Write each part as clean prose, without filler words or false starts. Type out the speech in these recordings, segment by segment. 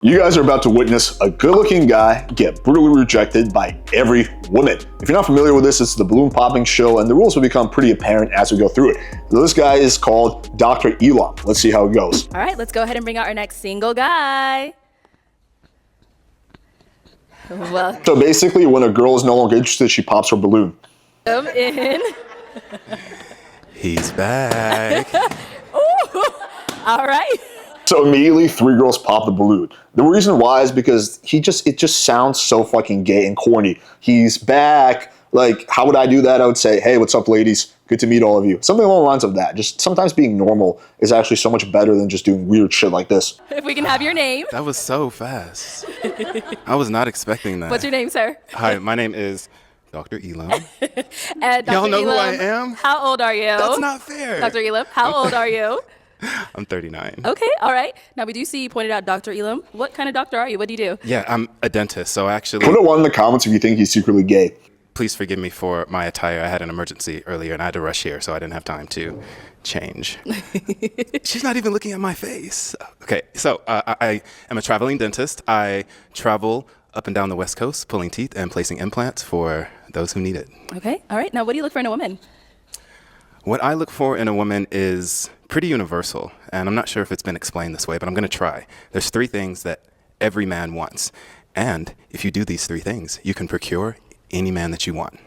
You guys are about to witness a good-looking guy get brutally rejected by every woman. If you're not familiar with this, it's the balloon popping show, and the rules will become pretty apparent as we go through it. This guy is called Dr. Elim. Let's see how it goes. All right, let's go ahead and bring out our next single guy. Welcome So basically, when a girl is no longer interested, she pops her balloon. in. He's back. Ooh, all right. So immediately, 3 girls pop the balloon. The reason why is because it just sounds so fucking gay and corny. He's back. Like, how would I do that? I would say, hey, what's up, ladies? Good to meet all of you. Something along the lines of that. Just sometimes being normal is actually so much better than just doing weird shit like this. If we can have your name. That was so fast. I was not expecting that. What's your name, sir? Hi, my name is Dr. Elim. And Dr. Y'all know who Elim, I am? How old are you? That's not fair. Dr. Elim, how old are you? I'm 39. Okay, all right. Now, we do see you pointed out Dr. Elim. What kind of doctor are you? What do you do? Yeah, I'm a dentist, so actually, Put a 1 in the comments if you think he's secretly gay. please forgive me for my attire. I had an emergency earlier, and I had to rush here, so I didn't have time to change. She's not even looking at my face. Okay, so I am a traveling dentist. I travel up and down the West Coast, pulling teeth and placing implants for those who need it. Okay, all right. Now, what do you look for in a woman? What I look for in a woman is pretty universal, and I'm not sure if it's been explained this way, but I'm going to try. There's 3 things that every man wants, and if you do these 3 things, you can procure any man that you want.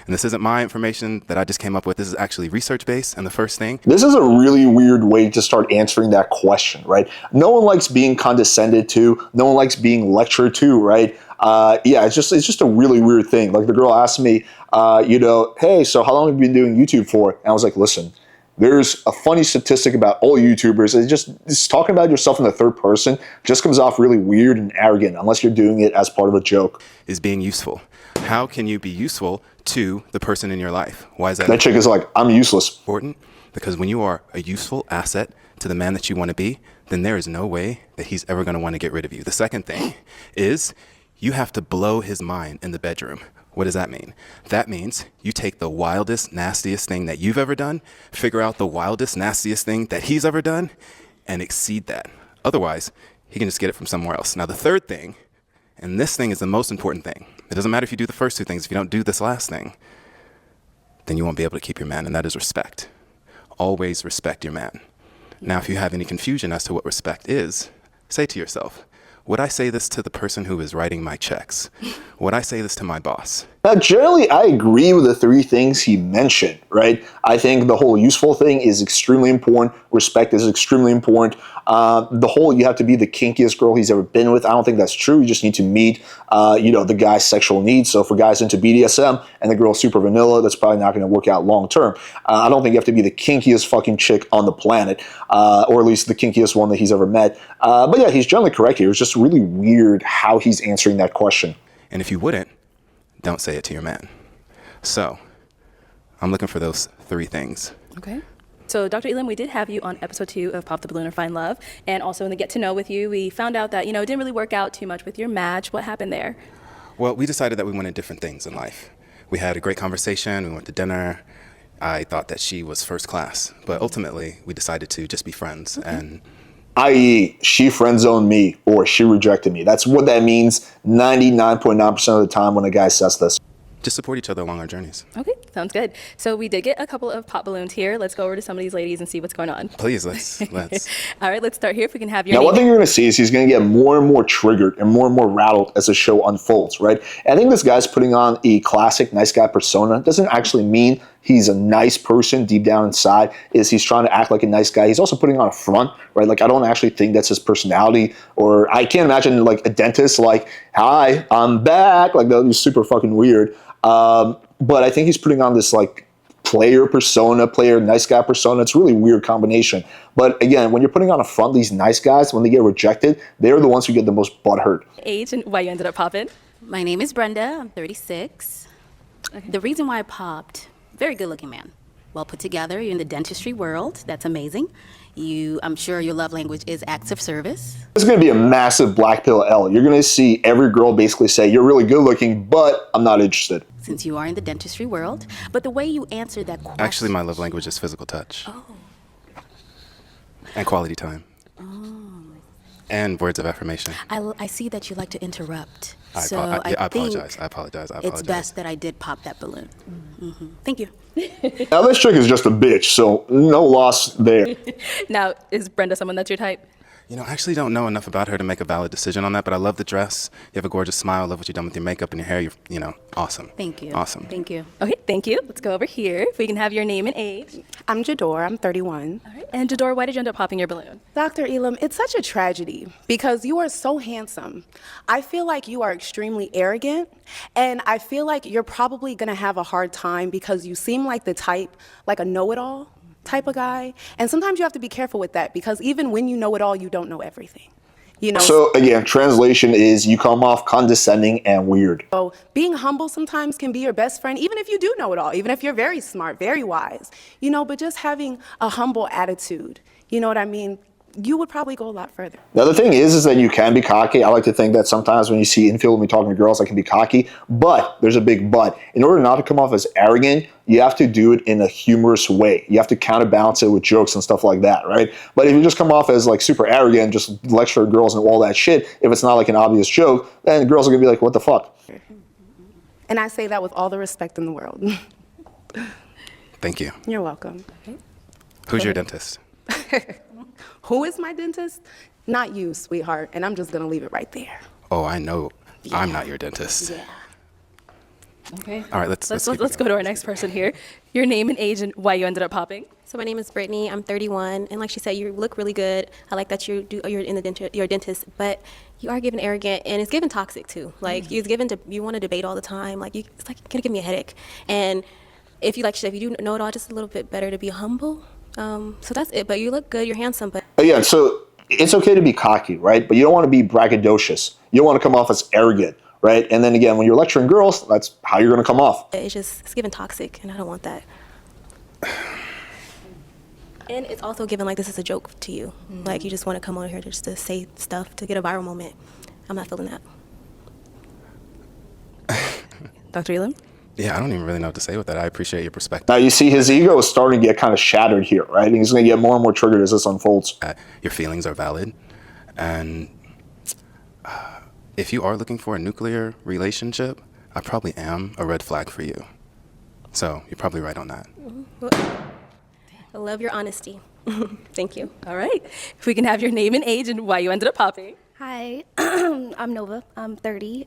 And this isn't my information that I just came up with. This is actually research-based, and the first thing... This is a really weird way to start answering that question, right? No one likes being condescended to. No one likes being lectured to, right? Yeah, it's just a really weird thing. Like the girl asked me, hey, so how long have you been doing YouTube for? And I was like, listen, there's a funny statistic about all YouTubers. It's talking about yourself in the third person just comes off really weird and arrogant unless you're doing it as part of a joke. is being useful. How can you be useful to the person in your life? Why is that That chick is like, I'm useless. important? Because when you are a useful asset to the man that you want to be, then there is no way that he's ever going to want to get rid of you. The second thing is you have to blow his mind in the bedroom. What does that mean? That means you take the wildest, nastiest thing that you've ever done, figure out the wildest, nastiest thing that he's ever done, and exceed that. Otherwise, he can just get it from somewhere else. Now, the third thing, and this thing is the most important thing. It doesn't matter if you do the first 2 things. If you don't do this last thing, then you won't be able to keep your man, and that is respect. Always respect your man. Now, if you have any confusion as to what respect is, say to yourself, would I say this to the person who is writing my checks? Would I say this to my boss? Now, generally, I agree with the 3 things he mentioned, right? I think the whole useful thing is extremely important. Respect is extremely important. The whole you have to be the kinkiest girl he's ever been with, I don't think that's true. You just need to meet, the guy's sexual needs. So for guys into BDSM and the girl's super vanilla, that's probably not going to work out long term. I don't think you have to be the kinkiest fucking chick on the planet, or at least the kinkiest one that he's ever met. But yeah, he's generally correct here. It's just really weird how he's answering that question. And if you wouldn't, don't say it to your man. So, I'm looking for those 3 things. Okay. So, Dr. Elim, we did have you on episode 2 of Pop the Balloon or Find Love. And also in the Get to Know with you, we found out that, it didn't really work out too much with your match. What happened there? Well, we decided that we wanted different things in life. We had a great conversation. We went to dinner. I thought that she was first class. But ultimately, we decided to just be friends. And i.e., she friend-zoned me or she rejected me. That's what that means 99.9% of the time when a guy says this. just support each other along our journeys. Okay, sounds good. So we did get a couple of pop balloons here. Let's go over to some of these ladies and see what's going on. Please, let's. All right, let's start here. If we can have your Now, name. one thing you're going to see is he's going to get more and more triggered and more rattled as the show unfolds, right? And I think this guy's putting on a classic nice guy persona. Doesn't actually mean he's a nice person deep down inside. He's trying to act like a nice guy. He's also putting on a front, right? Like, I don't actually think that's his personality. Or I can't imagine, like, a dentist like, hi, I'm back. Like, that would be super fucking weird. But I think he's putting on this, like, player persona, nice guy persona. It's a really weird combination. But again, when you're putting on a front, these nice guys, when they get rejected, they're the ones who get the most butthurt. Age and why you ended up popping. My name is Brenda. I'm 36. Okay. The reason why I popped, very good looking man. Well put together. You're in the dentistry world. That's amazing. I'm sure your love language is acts of service. This is going to be a massive black pill L. You're going to see every girl basically say, you're really good looking, but I'm not interested. Since you are in the dentistry world. But the way you answer that question. Actually, my love language is physical touch. Oh. And quality time. Oh. And words of affirmation. I see that you like to interrupt. I apologize. I apologize. It's best that I did pop that balloon. Thank you. Now this chick is just a bitch, so no loss there. Now, is Brenda someone that's your type? You know, I actually don't know enough about her to make a valid decision on that, but I love the dress. You have a gorgeous smile. I love what you've done with your makeup and your hair. You're, awesome. Thank you. Awesome. Thank you. Okay, thank you. Let's go over here. If we can have your name and age. I'm Jador, I'm 31. All right. And Jador, why did you end up popping your balloon? Dr. Elim, it's such a tragedy because you are so handsome. I feel like you are extremely arrogant, and I feel like you're probably gonna have a hard time because you seem like the type, like a know-it-all type of guy. And sometimes you have to be careful with that because even when you know it all, you don't know everything. You know, So again, translation is you come off condescending and weird. so being humble sometimes can be your best friend, even if you do know it all, even if you're very smart, very wise, but just having a humble attitude, you know what I mean? You would probably go a lot further. Now the thing is that you can be cocky. I like to think that sometimes when you see infield when you're talking to girls, I can be cocky, but there's a big but. In order not to come off as arrogant, you have to do it in a humorous way. You have to counterbalance it with jokes and stuff like that, right? But if you just come off as like super arrogant, just lecture girls and all that shit, if it's not like an obvious joke, then girls are gonna be like, what the fuck? And I say that with all the respect in the world. Thank you. You're welcome. Who's your dentist? Who is my dentist? Not you, sweetheart. And I'm just gonna leave it right there. Oh, I know. I'm not your dentist. Yeah. Okay. All right, let's go to our next person here. Your name and age and why you ended up popping. So my name is Britney. I'm 31, and like she said, you look really good. I like that you're a dentist, but you are given arrogant, and it's given toxic too. Like you want to debate all the time. It's like gonna give me a headache. And if you if you do know it all, just a little bit better to be humble. So that's it. But you look good. You're handsome. But Yeah, so it's okay to be cocky, right? But you don't want to be braggadocious. You don't want to come off as arrogant, right? And then again, when you're lecturing girls, that's how you're going to come off. it's given toxic, and I don't want that. And it's also given like this is a joke to you. Like you just want to come on here just to say stuff to get a viral moment. I'm not feeling that. Dr. Elim? Yeah, I don't even really know what to say with that. I appreciate your perspective. Now, you see his ego is starting to get kind of shattered here, right? And he's going to get more and more triggered as this unfolds. Your feelings are valid. And if you are looking for a nuclear relationship, I probably am a red flag for you. So you're probably right on that. I love your honesty. Thank you. All right. If we can have your name and age and why you ended up popping. Hi, I'm Nova. I'm 30.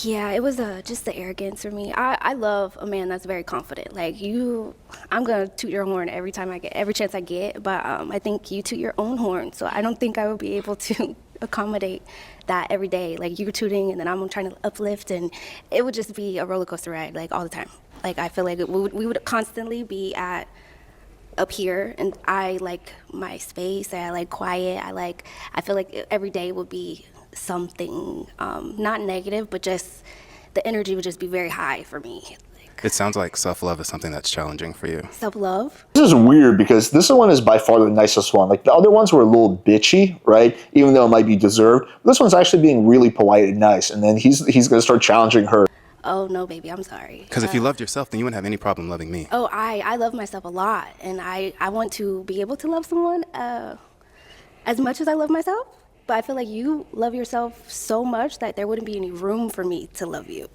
Yeah, it was just the arrogance for me. I love a man that's very confident. Like I'm gonna toot your horn every chance I get. But I think you toot your own horn, so I don't think I would be able to accommodate that every day. Like you're tooting, and then I'm trying to uplift, and it would just be a roller coaster ride, like all the time. Like I feel like we would constantly be up here, and I like my space. I like quiet. I feel like every day would be something not negative, but just the energy would just be very high for me. It sounds like self-love is something that's challenging for you. Self-love. This is weird because this one is by far the nicest one. Like the other ones were a little bitchy, right? Even though it might be deserved. This one's actually being really polite and nice. And then he's going to start challenging her. Oh no, baby, I'm sorry. Because if you loved yourself, then you wouldn't have any problem loving me. Oh, I love myself a lot, and I want to be able to love someone as much as I love myself. But I feel like you love yourself so much that there wouldn't be any room for me to love you.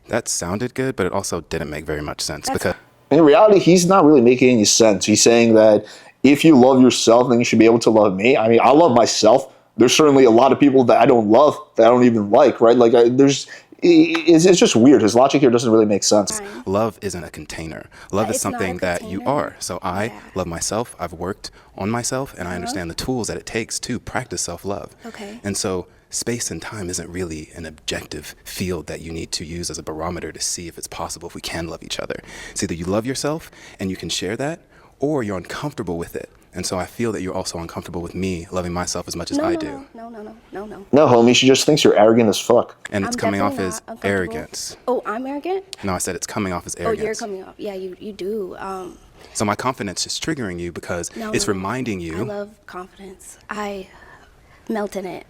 That sounded good, but it also didn't make very much sense because In reality, he's not really making any sense. He's saying that if you love yourself, then you should be able to love me. I mean, I love myself. There's certainly a lot of people that I don't love, that I don't even like, right? Like, it's just weird. His logic here doesn't really make sense. love isn't a container. Love is It's not a something that you container. are. So I love myself. I've worked on myself, and I understand the tools that it takes to practice self-love. Okay. And so space and time isn't really an objective field that you need to use as a barometer to see if it's possible, if we can love each other. It's either you love yourself and you can share that, or you're uncomfortable with it. And so I feel that you're also uncomfortable with me loving myself as much as I do. No. No, homie, she just thinks you're arrogant as fuck. And it's I'm coming off definitely as not uncomfortable. arrogance. Oh, I'm arrogant? No, I said it's coming off as Oh, arrogance. you're coming off. Yeah, you do. So my confidence is triggering you because No, it's reminding you. I love confidence. I melt in it.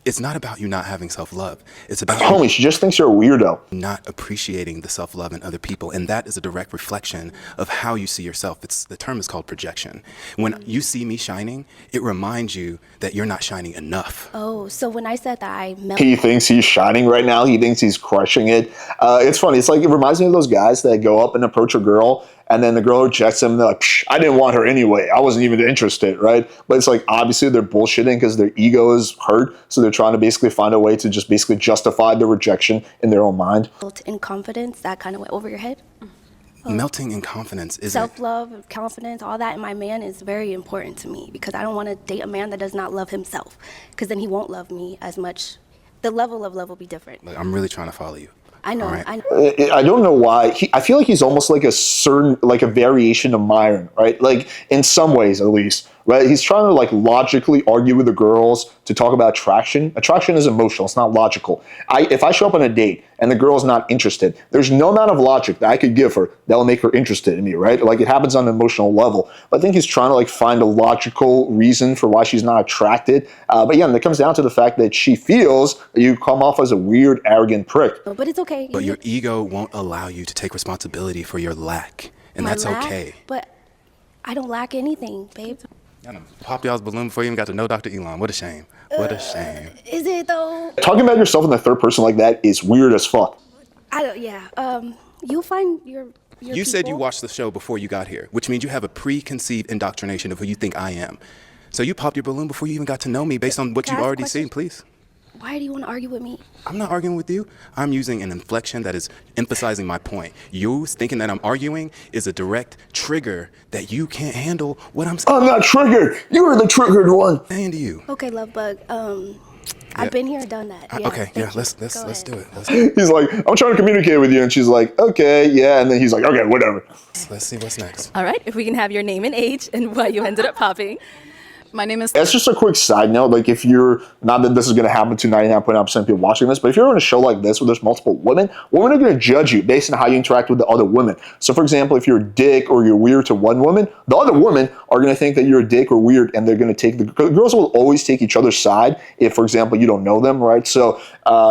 It's not about you not having self-love. It's about Homie, she just thinks you're a weirdo. not appreciating the self-love in other people, and that is a direct reflection of how you see yourself. The term is called projection. When you see me shining, it reminds you that you're not shining enough. Oh, so when I said that I melt. He thinks he's shining right now. He thinks he's crushing it. It's funny. It's like, it reminds me of those guys that go up and approach a girl, and then the girl rejects them. And they're like, Psh, I didn't want her anyway. I wasn't even interested, right? But it's like, obviously they're bullshitting because their ego is hurt. So they're trying to basically find a way to just basically justify the rejection in their own mind. In confidence, that kind of went over your head. Melting in confidence isn't... Self-love, confidence, all that in my man is very important to me because I don't want to date a man that does not love himself because then he won't love me as much. The level of love will be different. Like, I'm really trying to follow you. I know. All right. I know. I don't know why. I feel like he's almost like a variation of Myron, right? Like, in some ways, at least, right? He's trying to, like, logically argue with the girls to talk about attraction. Attraction is emotional. It's not logical. If I show up on a date and the girl's not interested, there's no amount of logic that I could give her that will make her interested in me, right? Like, it happens on an emotional level. But I think he's trying to, like, find a logical reason for why she's not attracted. But yeah, and it comes down to the fact that she feels that you come off as a weird, arrogant prick. But it's okay. But your ego won't allow you to take responsibility for your lack. And My that's lack, okay. But I don't lack anything, babe. I done popped y'all's balloon before you even got to know Dr. Elim. What a shame. What a shame. Is it though? Talking about yourself in the third person like that is weird as fuck. I don't. Yeah. You'll find your You said you people. watched the show before you got here, which means you have a preconceived indoctrination of who you think I am. So you popped your balloon before you even got to know me based on what Can I you've ask a already question? seen, please. Why do you want to argue with me? I'm not arguing with you. I'm using an inflection that is emphasizing my point. You thinking that I'm arguing is a direct trigger that you can't handle what I'm I'm not triggered. You're the triggered one. saying to you. Okay, love bug. I've been here, done that. Yeah, Okay, yeah, thank you. let's Go do ahead. it. Let's He's like, I'm trying to communicate with you. And she's like, okay, yeah. And then he's like, okay, whatever. see what's next. All right, if we can have your name and age and why you ended up popping. My name is. That's just a quick side note. Like, if you're, not that this is going to happen to 99.9% of people watching this, but if you're on a show like this where there's multiple women are going to judge you based on how you interact with the other women. So, for example, if you're a dick or you're weird to one woman, the other women are going to think that you're a dick or weird, and they're going to take the girls will always take each other's side if, for example, you don't know them, right? So,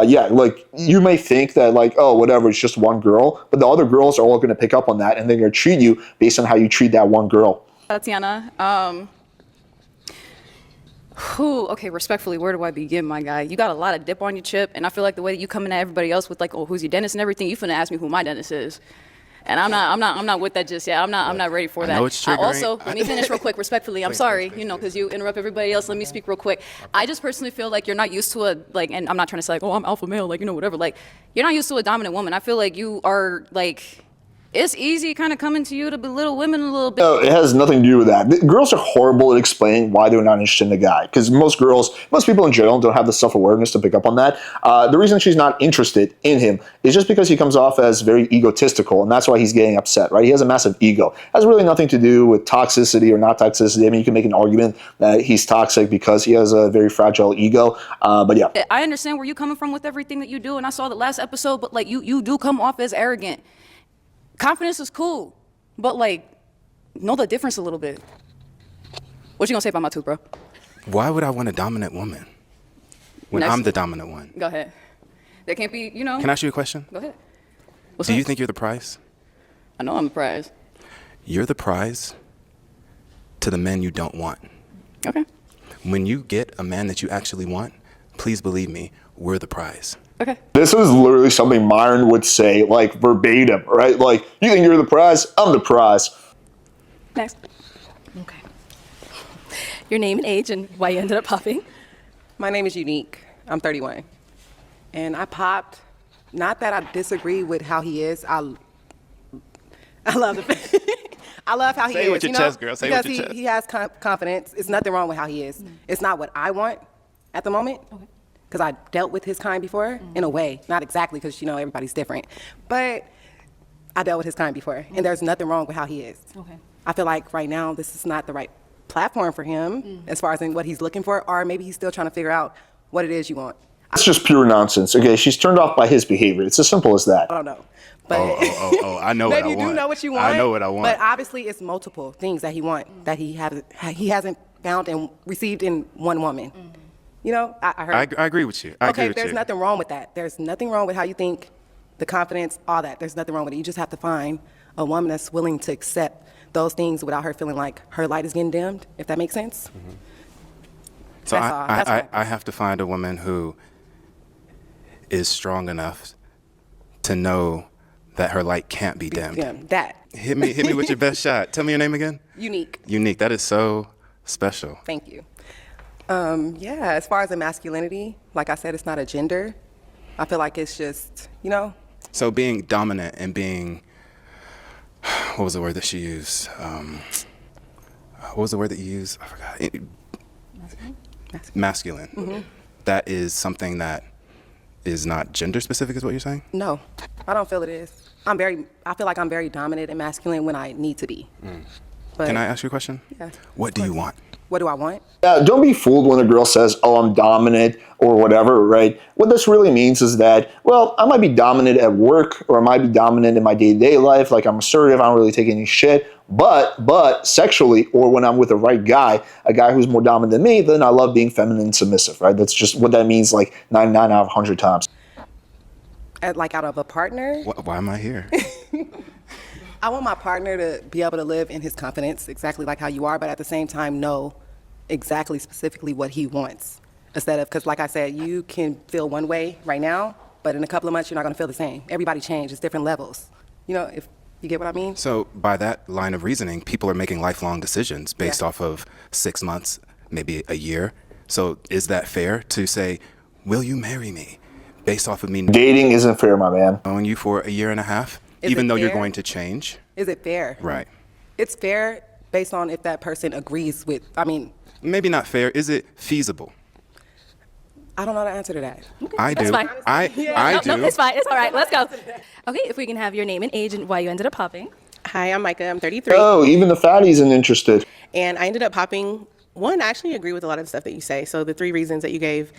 yeah, like, you may think that, like, oh, whatever, it's just one girl, but the other girls are all going to pick up on that, and they're going to treat you based on how you treat that one girl. Tatiana. Okay, respectfully, where do I begin, my guy? You got a lot of dip on your chip, and I feel like the way that you coming at everybody else with like, oh, who's your dentist and everything, you finna ask me who my dentist is. And I'm not with that just yet. I'm not ready for that. know it's triggering. Also, let me finish real quick, respectfully. I'm sorry, because you interrupt everybody else. Let me speak real quick. I just personally feel like you're not used to and I'm not trying to say like, oh, I'm alpha male, like, whatever. Like, you're not used to a dominant woman. I feel like you are like, it's easy kind of coming to you to belittle women a little bit. No, it has nothing to do with that. Girls are horrible at explaining why they're not interested in a guy. Because most people in general don't have the self-awareness to pick up on that. The reason she's not interested in him is just because he comes off as very egotistical, and that's why he's getting upset, right? He has a massive ego. It has really nothing to do with toxicity or not toxicity. I mean, you can make an argument that he's toxic because he has a very fragile ego. But yeah. I understand where you're coming from with everything that you do, and I saw the last episode, but like you do come off as arrogant. Confidence is cool, but like, know the difference a little bit. What you gonna say about my tooth, bro? Why would I want a dominant woman when Next. I'm the dominant one? Go ahead. There can't be, Can I ask you a question? Go ahead. What's Do up? you think you're the prize? I know I'm the prize. You're the prize to the men you don't want. Okay. When you get a man that you actually want, please believe me, we're the prize. Okay. This is literally something Myron would say, like, verbatim, right? Like, you think you're the prize? I'm the prize. Next. Okay. Your name and age and why you ended up popping. My name is Unique. I'm 31. And I popped, not that I disagree with how he is. I love I love how he Say is. it with your chest, girl. Say it with because your chest. he has confidence. It's nothing wrong with how he is. It's not what I want at the moment. Because I dealt with his kind before, in a way. Not exactly, because, everybody's different. But I dealt with his kind before, and there's nothing wrong with how he is. Okay. I feel like right now, this is not the right platform for him, as far as in what he's looking for, or maybe he's still trying to figure out what it is you want. That's just pure nonsense. Okay, she's turned off by his behavior. It's as simple as that. I don't know. But Oh, I know what I maybe you want. do know what you want. I know what I want. But obviously, it's multiple things that he hasn't found and received in one woman. You know, I heard. I agree with you. I agree Okay, with there's you. nothing wrong with that. There's nothing wrong with how you think, the confidence, all that. There's nothing wrong with it. You just have to find a woman that's willing to accept those things without her feeling like her light is getting dimmed, if that makes sense. So That's all. That's all. I have to find a woman who is strong enough to know that her light can't be dimmed. Yeah, that. Hit me with your best shot. Tell me your name again. Unique. Unique. That is so special. Thank you. Yeah, as far as the masculinity, like I said, it's not a gender. I feel like it's just, you know, So being dominant and being, what was the word that she used? What was the word that you used? I forgot. Masculine. That is something that is not gender specific, is what you're saying? no, I don't feel it is. I feel like I'm very dominant and masculine when I need to be. But Can I ask you a question? Yeah, What do you want? what do I want? Don't be fooled when a girl says, oh, I'm dominant or whatever, right? What this really means is that, well, I might be dominant at work or I might be dominant in my day-to-day life, like I'm assertive, I don't really take any shit, but sexually or when I'm with the right guy, a guy who's more dominant than me, then I love being feminine and submissive, right? That's just what that means like 99 out of 100 times. Like out of a partner, Why am I here? I want my partner to be able to live in his confidence exactly like how you are, but at the same time know exactly specifically what he wants. Instead of, because like I said, you can feel one way right now, but in a couple of months, you're not going to feel the same. Everybody changes, different levels. You know, if you get what I mean? So by that line of reasoning, people are making lifelong decisions based off of 6 months, maybe a year. So is that fair to say, will you marry me? Based off of me Dating isn't fair, my man. knowing you for a year and a half, Is even it though you're fair? going to change? Is it fair? Right. It's fair based on if that person agrees with, I mean, Maybe not fair. Is it feasible? I don't know the answer to that. I do. That's fine. I do. No, it's fine. It's all right. Let's go. Okay, if we can have your name and age and why you ended up popping. Hi, I'm Micah. I'm 33. Oh, even the fatty isn't interested. And I ended up popping. One, I actually agree with a lot of the stuff that you say. So the 3 reasons that you gave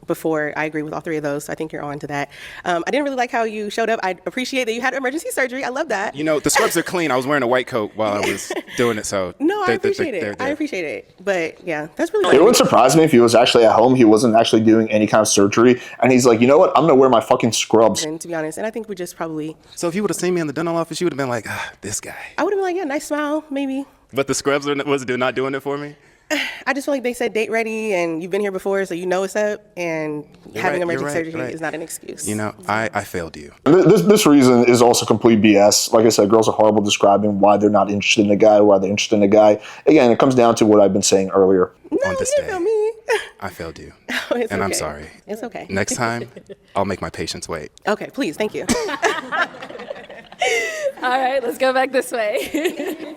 before, I agree with all 3 of those. So I think you're on to that. I didn't really like how you showed up. I appreciate that you had emergency surgery. I love that. You know, the scrubs are clean. I was wearing a white coat while I was doing it, so No, I they're- appreciate they're it. there. I appreciate it. But yeah, that's really It wouldn't surprise me if he was actually at home. He wasn't actually doing any kind of surgery. And he's like, you know what? I'm going to wear my fucking scrubs. And to be honest, and I think we just probably, So if you would have seen me in the dental office, you would have been like, this guy. I would have been like, yeah, nice smile, maybe. But the scrubs was not doing it for me? I just feel like they said date ready and you've been here before, so you know what's up. And having right, you're emergency right, surgery right. is not an excuse. You know, I failed you. This reason is also complete BS. Like I said, girls are horrible describing why they're not interested in a guy, why they're interested in a guy. Again, it comes down to what I've been saying earlier. No, On this you didn't day. feel me. I failed you. It's And I'm okay. sorry. It's okay. Next time, I'll make my patients wait. Okay, please, thank you. All right, let's go back this way.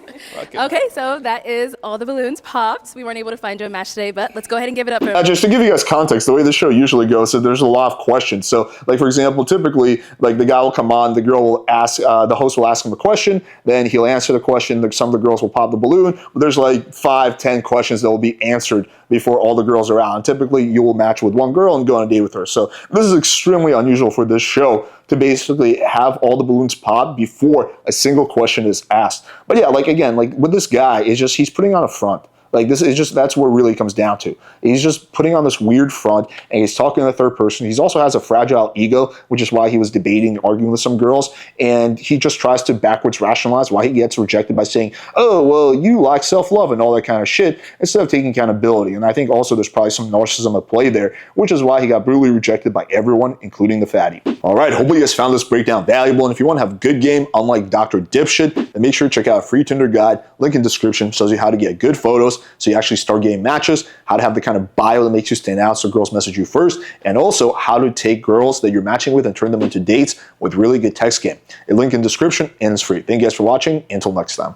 Okay, so that is all the balloons popped. We weren't able to find you a match today, but let's go ahead and give it up for Just to give you guys context, the way the show usually goes, so there's a lot of questions. So, like for example, typically, like the guy will come on, the girl will ask, the host will ask him a question, then he'll answer the question. Like some of the girls will pop the balloon, but there's like 5-10 questions that will be answered before all the girls are out. And typically, you will match with one girl and go on a date with her. So this is extremely unusual for this show to basically have all the balloons pop before a single question is asked. But yeah, like again, like with this guy, it's just he's putting on a front. Like this is just, that's what it really comes down to. He's just putting on this weird front and he's talking in the third person. He also has a fragile ego, which is why he was debating, arguing with some girls. And he just tries to backwards rationalize why he gets rejected by saying, oh, well, you lack self-love and all that kind of shit, instead of taking accountability. And I think also there's probably some narcissism at play there, which is why he got brutally rejected by everyone, including the fatty. All right, hopefully you guys found this breakdown valuable. And if you want to have a good game, unlike Dr. Dipshit, then make sure to check out a free Tinder guide. Link in description shows you how to get good photos so you actually start getting matches, how to have the kind of bio that makes you stand out so girls message you first, and also how to take girls that you're matching with and turn them into dates with really good text game. A link in description and it's free. Thank you guys for watching. Until next time.